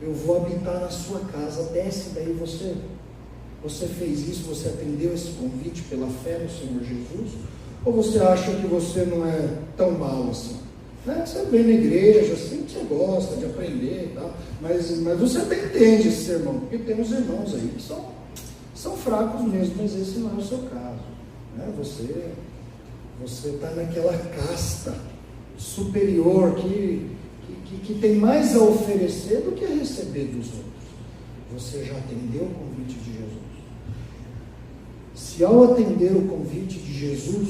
eu vou habitar na sua casa, desce daí. Você fez isso, você atendeu esse convite pela fé no Senhor Jesus? Ou você acha que você não é tão mal assim? Né? Você vem na igreja, assim, você gosta de aprender e tal, mas você até entende esse sermão, porque tem uns irmãos aí que são fracos mesmo, mas esse não é o seu caso. Né? Você está naquela casta superior que tem mais a oferecer do que a receber dos outros. Você já atendeu o convite de Jesus? Se ao atender o convite de Jesus,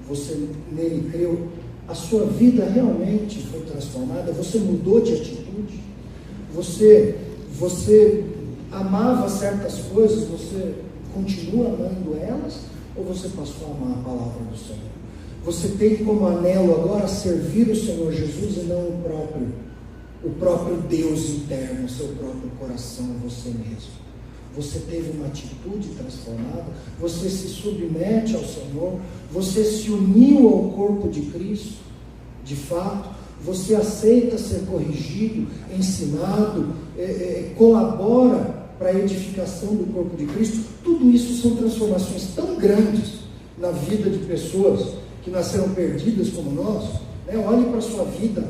você nele creu, a sua vida realmente foi transformada, você mudou de atitude, você amava certas coisas, você continua amando elas, ou você passou a amar a palavra do Senhor? Você tem como anelo agora servir o Senhor Jesus e não o próprio Deus interno, o seu próprio coração, você mesmo. Você teve uma atitude transformada, você se submete ao Senhor, você se uniu ao corpo de Cristo, de fato, você aceita ser corrigido, ensinado, colabora para a edificação do corpo de Cristo. Tudo isso são transformações tão grandes na vida de pessoas que nasceram perdidas como nós. Né? Olhe para a sua vida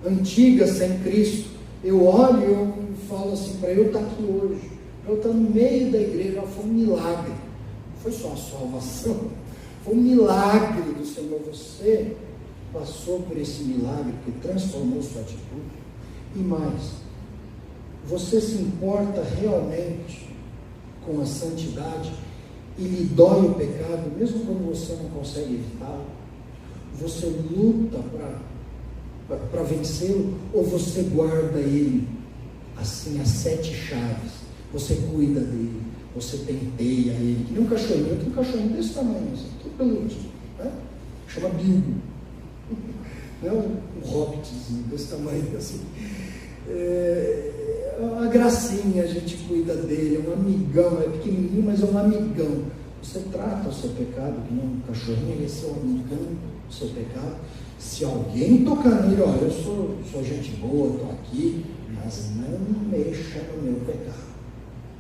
antiga sem Cristo. Eu olho e eu falo assim, para eu estar aqui hoje, para eu estar no meio da igreja, foi um milagre. Não foi só a salvação, foi um milagre do Senhor. Você passou por esse milagre que transformou sua atitude. E mais, você se importa realmente com a santidade e lhe dói o pecado, mesmo quando você não consegue evitá-lo? Você luta para vencê-lo, ou você guarda ele assim, as 7 chaves? Você cuida dele, você penteia ele, que nem um cachorrinho. Tem um cachorrinho desse tamanho, assim, todo peludinho, né? Chama Bilbo. Não é um hobbitzinho desse tamanho assim. A gracinha, a gente cuida dele, é um amigão, é pequenininho, mas é um amigão. Você trata o seu pecado que nem um cachorrinho, ele é seu amigão, o seu pecado. Se alguém tocar nele, olha, eu sou gente boa, estou aqui, mas não mexa no meu pecado.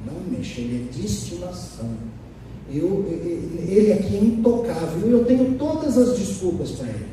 Não mexa, ele é de estimação. Ele aqui é intocável, eu tenho todas as desculpas para ele.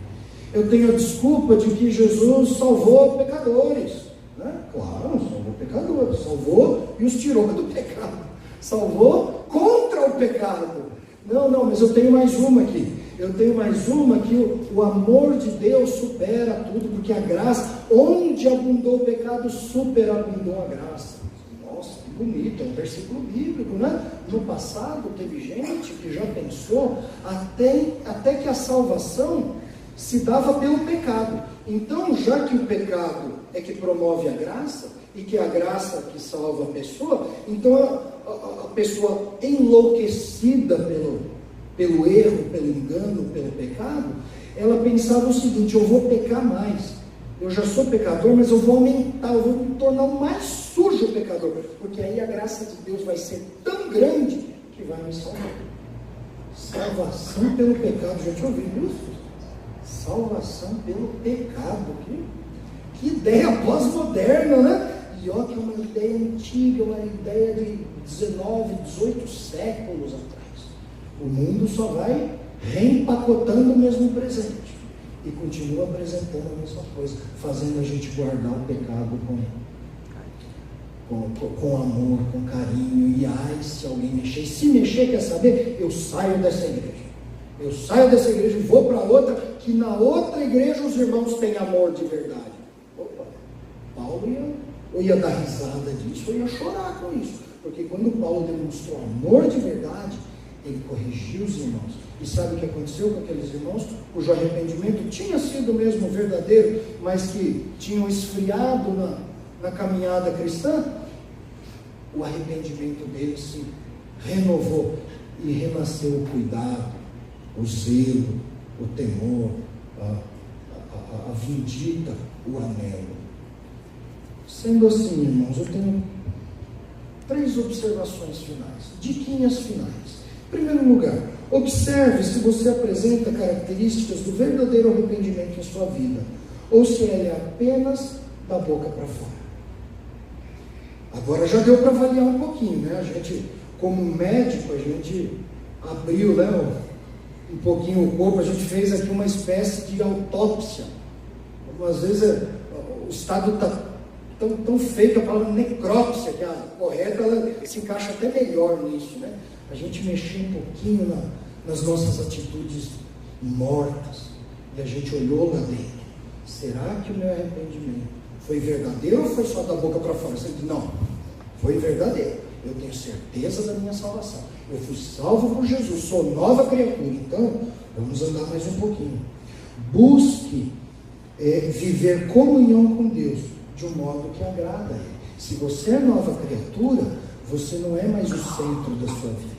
Eu tenho a desculpa de que Jesus salvou pecadores, né? Claro, salvou pecadores, salvou e os tirou do pecado, salvou contra o pecado. Não, mas eu tenho mais uma aqui. Eu tenho mais uma que o amor de Deus supera tudo, porque a graça, onde abundou o pecado, superabundou a graça. Nossa, que bonito, é um versículo bíblico, né? No passado teve gente que já pensou até que a salvação se dava pelo pecado. Então, já que o pecado é que promove a graça, e que é a graça que salva a pessoa, então a pessoa enlouquecida pelo erro, pelo engano, pelo pecado, ela pensava o seguinte: eu vou pecar mais, eu já sou pecador, mas eu vou aumentar, eu vou me tornar mais sujo pecador, porque aí a graça de Deus vai ser tão grande que vai me salvar. Salvação pelo pecado, já tinha ouvido isso? Salvação pelo pecado, que ideia pós-moderna, né? E ó, que é uma ideia antiga, uma ideia de 19, 18 séculos atrás. O mundo só vai reempacotando o mesmo presente e continua apresentando a mesma coisa, fazendo a gente guardar o pecado com amor, com carinho. E ai, se alguém mexer, e se mexer, quer saber? Eu saio dessa igreja. Eu saio dessa igreja e vou para outra, que na outra igreja os irmãos têm amor de verdade. Opa, Paulo ia dar risada disso, ou ia chorar com isso, porque quando Paulo demonstrou amor de verdade, ele corrigiu os irmãos. E sabe o que aconteceu com aqueles irmãos? Cujo arrependimento tinha sido mesmo verdadeiro, mas que tinham esfriado na caminhada cristã. O arrependimento deles se renovou e renasceu o cuidado, o zelo, o temor, a vindita, o anelo. Sendo assim, irmãos, eu tenho 3 observações finais, diquinhas finais. Em primeiro lugar, observe se você apresenta características do verdadeiro arrependimento em sua vida, ou se ele é apenas da boca para fora. Agora já deu para avaliar um pouquinho, né? A gente, como médico, a gente abriu, né, um pouquinho o corpo, a gente fez aqui uma espécie de autópsia. Às vezes o estado está tão feio que a palavra necrópsia, que é a correta, ela se encaixa até melhor nisso, né? A gente mexer um pouquinho nas nossas atitudes mortas, e a gente olhou lá dentro. Será que o meu arrependimento foi verdadeiro ou foi só da boca para fora? Você diz, não, foi verdadeiro. Eu tenho certeza da minha salvação. Eu fui salvo por Jesus, sou nova criatura. Então, vamos andar mais um pouquinho. Busque viver comunhão com Deus de um modo que agrada a Ele. Se você é nova criatura, você não é mais o centro da sua vida.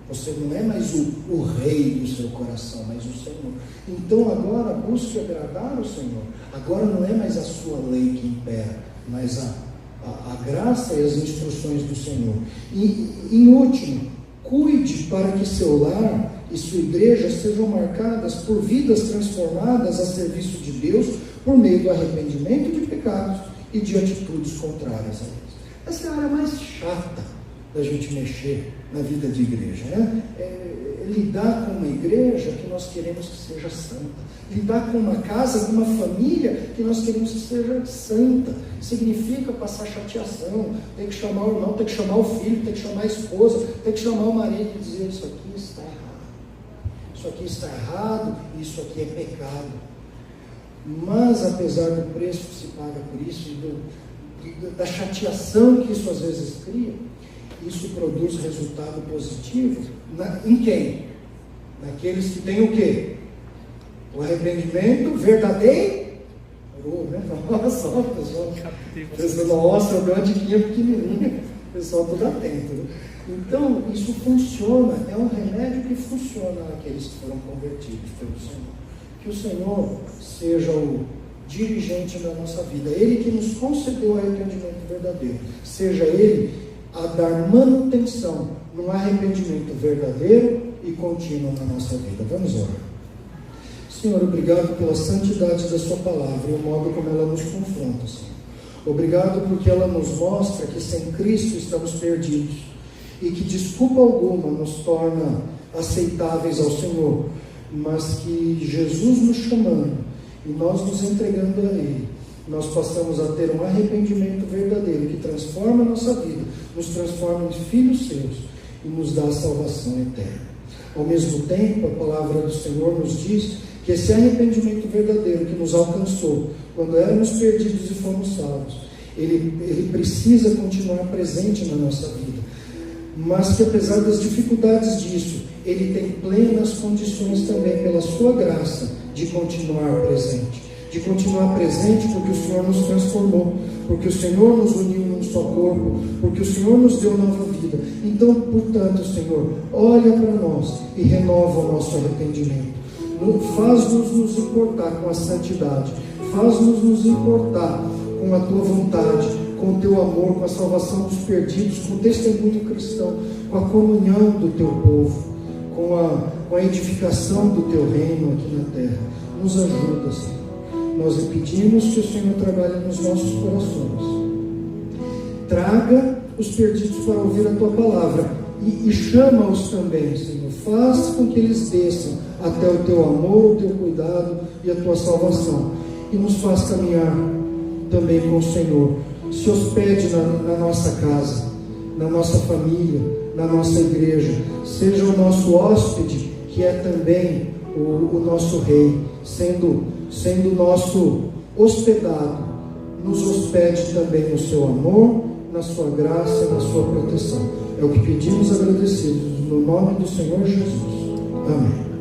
Você não é mais o rei do seu coração, mas o Senhor. Então agora busque agradar o Senhor. Agora não é mais a sua lei que impera, mas a graça e as instruções do Senhor. E em último, cuide para que seu lar e sua igreja sejam marcadas por vidas transformadas a serviço de Deus por meio do arrependimento de pecados e de atitudes contrárias a eles. Essa é a área mais chata da gente mexer na vida de igreja, né? Lidar com uma igreja que nós queremos que seja santa, lidar com uma casa, com uma família que nós queremos que seja santa, significa passar chateação, ter que chamar o irmão, ter que chamar o filho, ter que chamar a esposa, ter que chamar o marido e dizer, isso aqui está errado, isso aqui está errado, isso aqui é pecado. Mas apesar do preço que se paga por isso e da chateação que isso às vezes cria, isso produz resultado positivo em quem? Naqueles que têm o quê? O arrependimento verdadeiro. Né? Nossa, o pessoal, nossa, eu dei uma diquinha pequenininha, o pessoal todo atento. Né? Então, isso funciona, é um remédio que funciona naqueles que foram convertidos pelo Senhor. Que o Senhor seja o dirigente da nossa vida, Ele que nos concedeu o arrependimento verdadeiro, seja Ele a dar manutenção num arrependimento verdadeiro e contínuo na nossa vida. Vamos orar. Senhor, obrigado pela santidade da sua palavra e o modo como ela nos confronta, Senhor. Obrigado porque ela nos mostra que sem Cristo estamos perdidos e que desculpa alguma nos torna aceitáveis ao Senhor, mas que Jesus nos chamando e nós nos entregando a Ele, nós passamos a ter um arrependimento verdadeiro que transforma a nossa vida, nos transforma em filhos seus e nos dá a salvação eterna. Ao mesmo tempo, a palavra do Senhor nos diz que esse arrependimento verdadeiro que nos alcançou quando éramos perdidos e fomos salvos, ele precisa continuar presente na nossa vida, mas que apesar das dificuldades disso, ele tem plenas condições também pela sua graça de continuar presente. De continuar presente porque o Senhor nos transformou, porque o Senhor nos uniu num só corpo, porque o Senhor nos deu nova vida. Então, portanto, Senhor, olha para nós e renova o nosso arrependimento. Faz-nos nos importar com a santidade, faz-nos nos importar com a tua vontade, com o teu amor, com a salvação dos perdidos, com o testemunho cristão, com a comunhão do teu povo, com a edificação do teu reino aqui na terra. Nos ajuda, Senhor. Nós lhe pedimos que o Senhor trabalhe nos nossos corações. Traga os perdidos para ouvir a tua palavra e chama-os também, Senhor. Faz com que eles desçam até o teu amor, o teu cuidado e a tua salvação. E nos faz caminhar também com o Senhor. Se hospede na nossa casa, na nossa família, na nossa igreja. Seja o nosso hóspede, que é também o nosso rei, sendo nosso hospedado. Nos hospede também no seu amor, na sua graça e na sua proteção. É o que pedimos agradecidos no nome do Senhor Jesus. Amém.